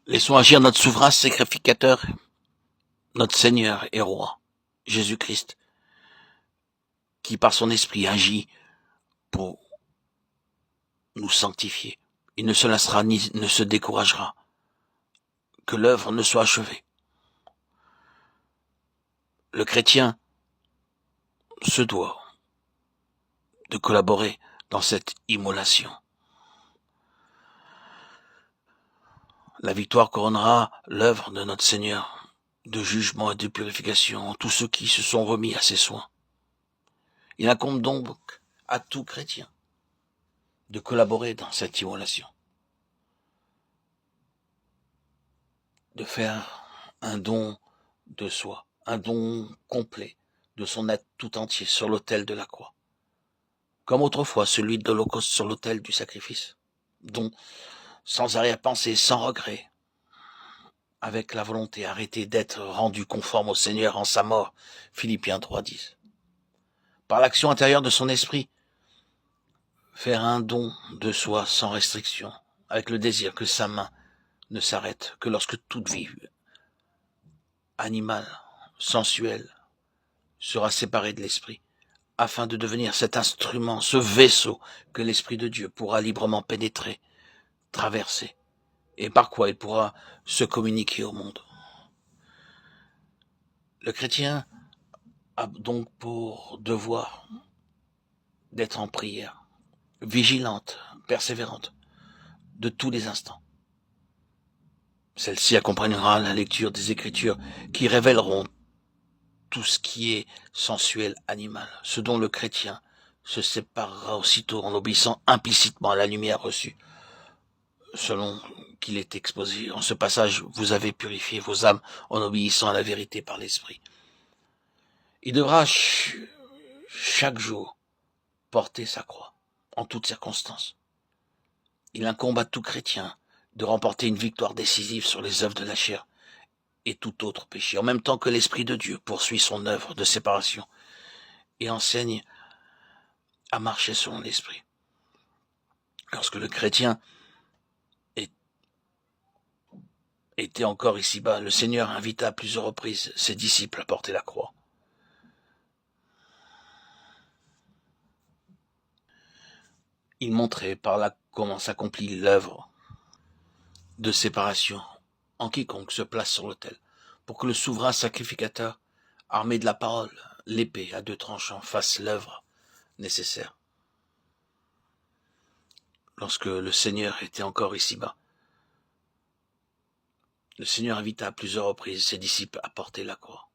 Laissons agir notre souverain sacrificateur, notre Seigneur et Roi, Jésus-Christ, qui par son esprit agit pour nous sanctifier. Il ne se lassera ni ne se découragera, que l'œuvre ne soit achevée. Le chrétien se doit de collaborer dans cette immolation. La victoire couronnera l'œuvre de notre Seigneur de jugement et de purification en tous ceux qui se sont remis à ses soins. Il incombe donc à tout chrétien de collaborer dans cette immolation, de faire un don de soi, un don complet de son être tout entier sur l'autel de la croix, comme autrefois celui de l'Holocauste sur l'autel du sacrifice, dont, sans arrière-pensée, sans regret, avec la volonté arrêtée d'être rendu conforme au Seigneur en sa mort, Philippiens 3,10. Par l'action intérieure de son esprit, faire un don de soi sans restriction, avec le désir que sa main ne s'arrête que lorsque toute vie animale, sensuelle, sera séparée de l'esprit, afin de devenir cet instrument, ce vaisseau que l'Esprit de Dieu pourra librement pénétrer, traverser, et par quoi il pourra se communiquer au monde. Le chrétien a donc pour devoir d'être en prière, vigilante, persévérante, de tous les instants. Celle-ci accompagnera la lecture des Écritures qui révéleront tout ce qui est sensuel, animal, ce dont le chrétien se séparera aussitôt en obéissant implicitement à la lumière reçue, selon qu'il est exposé. En ce passage, vous avez purifié vos âmes en obéissant à la vérité par l'Esprit. Il devra chaque jour porter sa croix, en toutes circonstances. Il incombe à tout chrétien de remporter une victoire décisive sur les œuvres de la chair et tout autre péché, en même temps que l'Esprit de Dieu poursuit son œuvre de séparation et enseigne à marcher selon l'Esprit. Lorsque le chrétien était encore ici-bas, le Seigneur invita à plusieurs reprises ses disciples à porter la croix. Il montrait par là comment s'accomplit l'œuvre de séparation en quiconque se place sur l'autel, pour que le souverain sacrificateur, armé de la parole, l'épée à deux tranchants, fasse l'œuvre nécessaire. Lorsque le Seigneur était encore ici-bas, le Seigneur invita à plusieurs reprises ses disciples à porter la croix.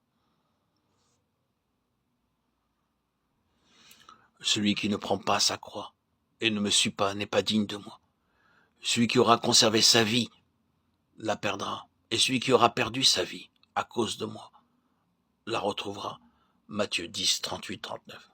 Celui qui ne prend pas sa croix et ne me suit pas n'est pas digne de moi. Celui qui aura conservé sa vie la perdra, et celui qui aura perdu sa vie à cause de moi la retrouvera. Matthieu 10, 38, 39.